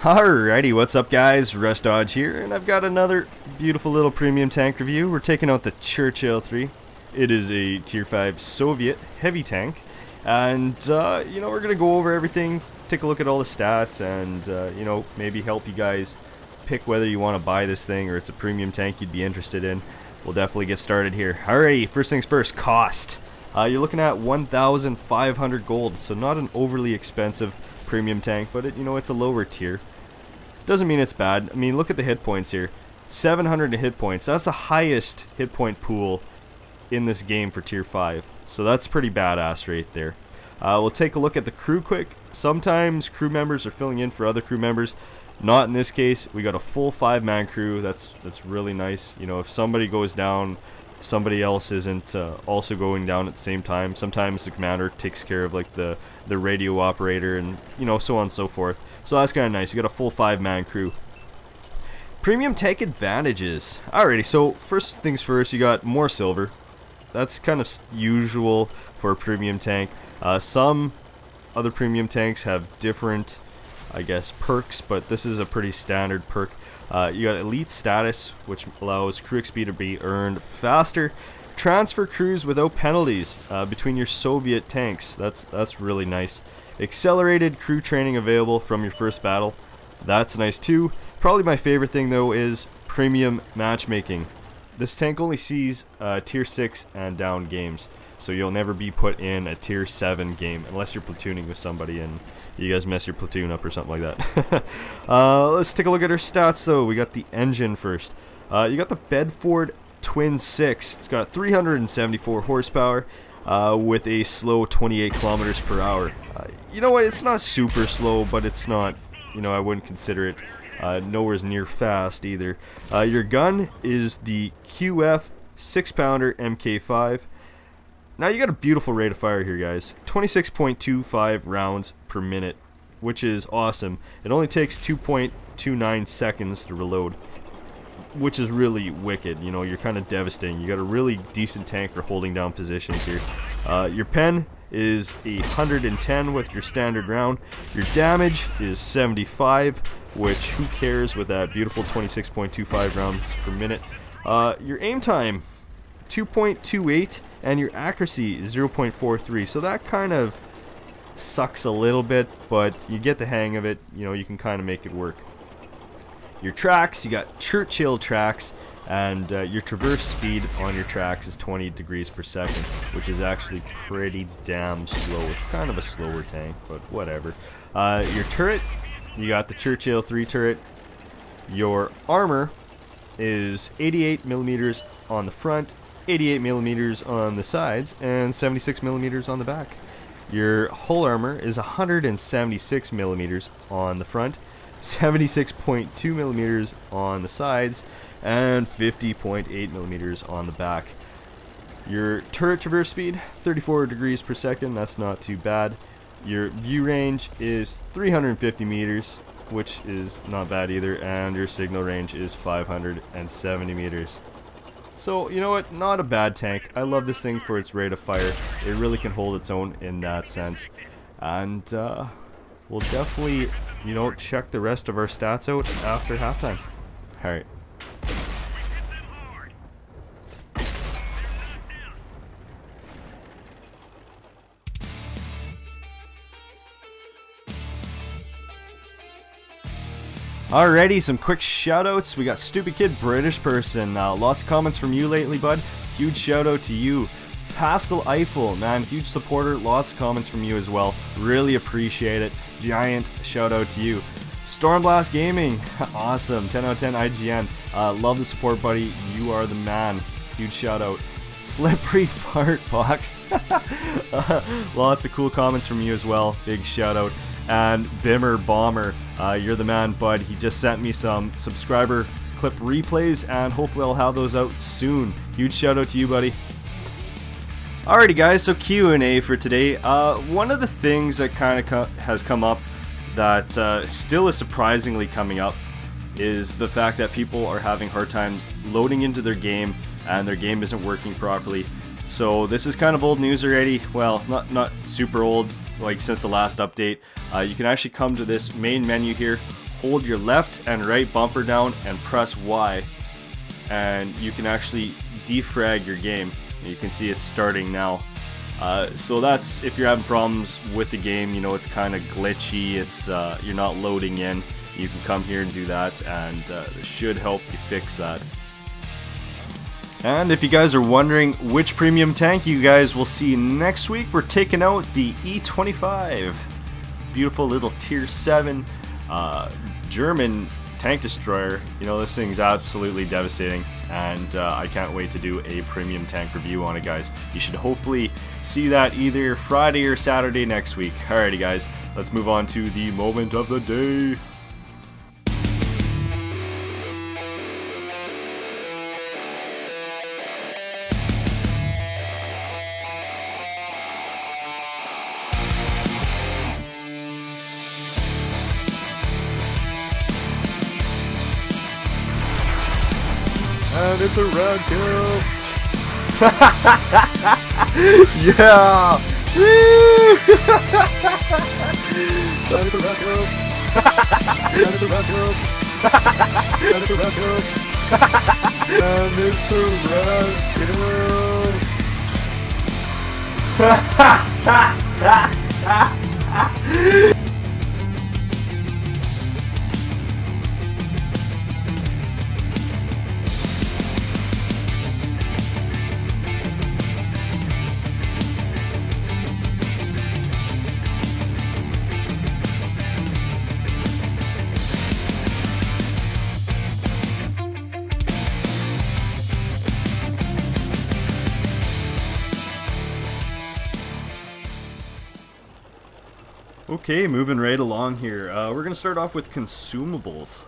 Alrighty, what's up guys? Rush Dodge here, and I've got another beautiful little premium tank review. We're taking out the Churchill 3. It is a Tier 5 Soviet heavy tank, and you know, we're going to go over everything, take a look at all the stats, and you know, maybe help you guys pick whether you want to buy this thing or it's a premium tank you'd be interested in. We'll definitely get started here. Alrighty, first things first, cost. You're looking at 1,500 gold, so not an overly expensive premium tank, but it, you know, it's a lower tier. Doesn't mean it's bad. I mean, look at the hit points here. 700 hit points. That's the highest hit point pool in this game for tier 5. So that's pretty badass right there. We'll take a look at the crew quick. Sometimes crew members are filling in for other crew members. Not in this case. We got a full 5-man crew. That's really nice. You know, if somebody goes down, somebody else isn't also going down at the same time. Sometimes the commander takes care of like the radio operator and, you know, so on and so forth. So that's kind of nice. You got a full 5-man crew. Premium tank advantages. Alrighty, so first things first, you got more silver. That's kind of usual for a premium tank. Some other premium tanks have different, I guess, perks, but this is a pretty standard perk. You got elite status, which allows crew XP to be earned faster. Transfer crews without penalties between your Soviet tanks. That's really nice. Accelerated crew training available from your first battle. That's nice too. Probably my favorite thing though is premium matchmaking. This tank only sees tier 6 and down games, so you'll never be put in a tier 7 game unless you're platooning with somebody and you guys mess your platoon up or something like that. Let's take a look at our stats though. We got the engine first. You got the Bedford Twin 6. It's got 374 horsepower with a slow 28 kilometers per hour. You know what? It's not super slow, but it's not, you know, I wouldn't consider it nowhere near fast either. Your gun is the QF 6-pounder MK5. Now you got a beautiful rate of fire here, guys. 26.25 rounds per minute, which is awesome. It only takes 2.29 seconds to reload, which is really wicked. You know, you're kind of devastating. You got a really decent tank for holding down positions here. Your pen is 110 with your standard round. Your damage is 75, which who cares with that beautiful 26.25 rounds per minute. Your aim time 2.28 and your accuracy is 0.43, so that kind of sucks a little bit, but you get the hang of it. You know, you can kind of make it work. Your tracks, you got Churchill tracks, and your traverse speed on your tracks is 20 degrees per second, which is actually pretty damn slow. It's kind of a slower tank, but whatever. Your turret, you got the Churchill 3 turret. Your armor is 88 millimeters on the front, 88 millimeters on the sides, and 76 millimeters on the back. Your hull armor is 176 millimeters on the front, 76.2 millimeters on the sides, and 50.8 millimeters on the back. Your turret traverse speed 34 degrees per second. That's not too bad. Your view range is 350 meters, which is not bad either, and your signal range is 570 meters. So, you know what, not a bad tank. I love this thing for its rate of fire. It really can hold its own in that sense. And we'll definitely, you know, check the rest of our stats out after halftime. Alright. Alrighty, some quick shoutouts. We got Stupid Kid British Person. Lots of comments from you lately, bud. Huge shout out to you. Pascal Eiffel, man, huge supporter. Lots of comments from you as well. Really appreciate it. Giant shout out to you. Stormblast Gaming, awesome. 10 out of 10 IGN. Love the support, buddy. You are the man. Huge shout out. Slippery Fart Box. Lots of cool comments from you as well. Big shout out. And Bimmer Bomber, you're the man, bud. He just sent me some subscriber clip replays, and hopefully I'll have those out soon. Huge shout out to you, buddy. Alrighty guys, so Q&A for today. One of the things that kind of has come up that still is surprisingly coming up is the fact that people are having hard times loading into their game and their game isn't working properly. So this is kind of old news already. Well, not super old, like since the last update. You can actually come to this main menu here, hold your left and right bumper down and press Y, and you can actually defrag your game. You can see it's starting now. So that's if you're having problems with the game, you know, it's kind of glitchy, it's you're not loading in, you can come here and do that, and this should help you fix that. And if you guys are wondering which premium tank you guys will see next week, we're taking out the E25. Beautiful little tier 7 German tank destroyer. You know, this thing's absolutely devastating, and I can't wait to do a premium tank review on it, guys. You should hopefully see that either Friday or Saturday next week. Alrighty guys, let's move on to the moment of the day. And it's a round kill. Yeah. And it's a round kill. And it's a round kill. And it's a round kill. And it's a round kill. Okay, moving right along here. We're going to start off with consumables.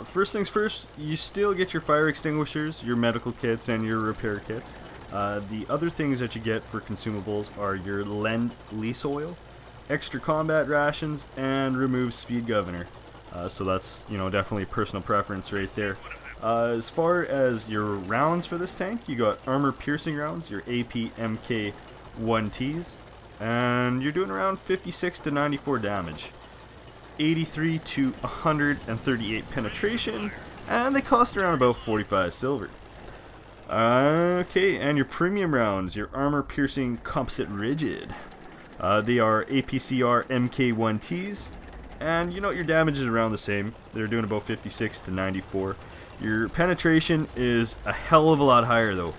First things first, you still get your fire extinguishers, your medical kits, and your repair kits. The other things that you get for consumables are your Lend-Lease oil, extra combat rations, and remove speed governor. So that's, you know, definitely personal preference right there. As far as your rounds for this tank, you got armor piercing rounds, your AP MK1Ts. And you're doing around 56 to 94 damage, 83 to 138 penetration, and they cost around about 45 silver. Okay, and your premium rounds, your armor piercing composite rigid. They are APCR MK1Ts, and you know your damage is around the same. They're doing about 56 to 94. Your penetration is a hell of a lot higher though.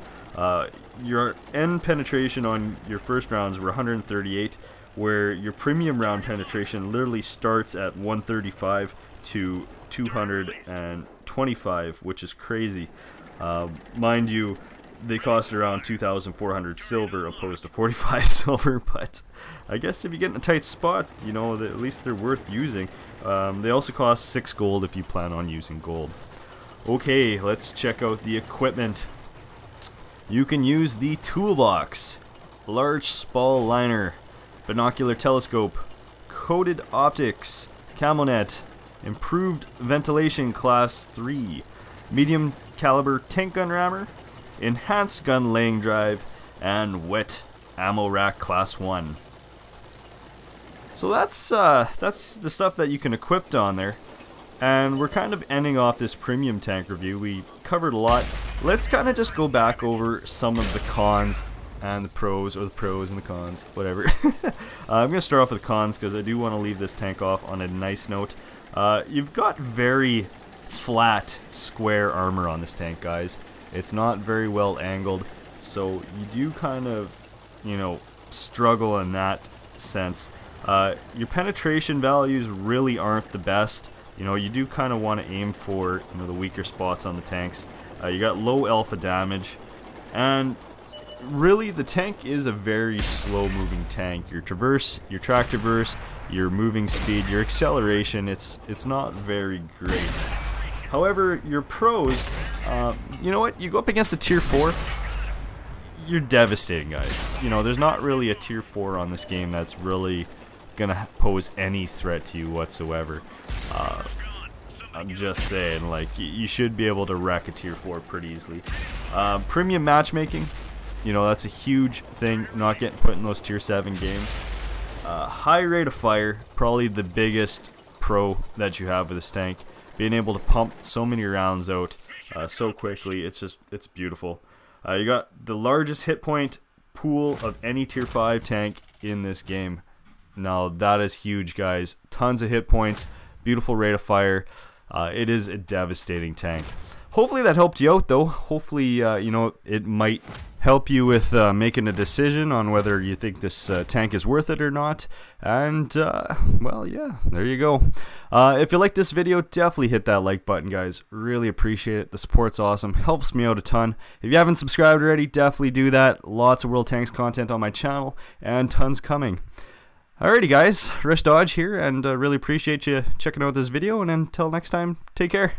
Your end penetration on your first rounds were 138, where your premium round penetration literally starts at 135 to 225, which is crazy. Mind you, they cost around 2,400 silver opposed to 45 silver, but I guess if you get in a tight spot, you know, at least they're worth using. They also cost 6 gold if you plan on using gold. Okay, let's check out the equipment. You can use the toolbox, large spall liner, binocular telescope, coated optics, camo net, improved ventilation class 3, medium caliber tank gun rammer, enhanced gun laying drive, and wet ammo rack class 1. So that's the stuff that you can equip on there. And we're kind of ending off this premium tank review. We covered a lot. Let's kind of just go back over some of the cons and the pros, or the pros and the cons, whatever. I'm going to start off with the cons because I do want to leave this tank off on a nice note. You've got very flat, square armor on this tank, guys. It's not very well angled, so you do kind of, you know, struggle in that sense. Your penetration values really aren't the best. You know, you do kind of want to aim for, you know, the weaker spots on the tanks. You got low alpha damage, and really the tank is a very slow moving tank. Your traverse, your track traverse, your moving speed, your acceleration, it's not very great. However, your pros, you know what, you go up against a tier 4, you're devastating, guys. You know, there's not really a tier 4 on this game that's really gonna pose any threat to you whatsoever. I'm just saying, like, you should be able to wreck a tier 4 pretty easily. Premium matchmaking, you know, that's a huge thing, not getting put in those tier 7 games. High rate of fire, probably the biggest pro that you have with this tank. Being able to pump so many rounds out so quickly, it's beautiful. You got the largest hit point pool of any tier 5 tank in this game. Now that is huge, guys. Tons of hit points, beautiful rate of fire. It is a devastating tank. Hopefully that helped you out, though. Hopefully, you know, it might help you with making a decision on whether you think this tank is worth it or not. And, well, yeah, there you go. If you like this video, definitely hit that like button, guys. Really appreciate it. The support's awesome. Helps me out a ton. If you haven't subscribed already, definitely do that. Lots of World Tanks content on my channel, and tons coming. Alrighty, guys. Rush Dodge here, and really appreciate you checking out this video. And until next time, take care.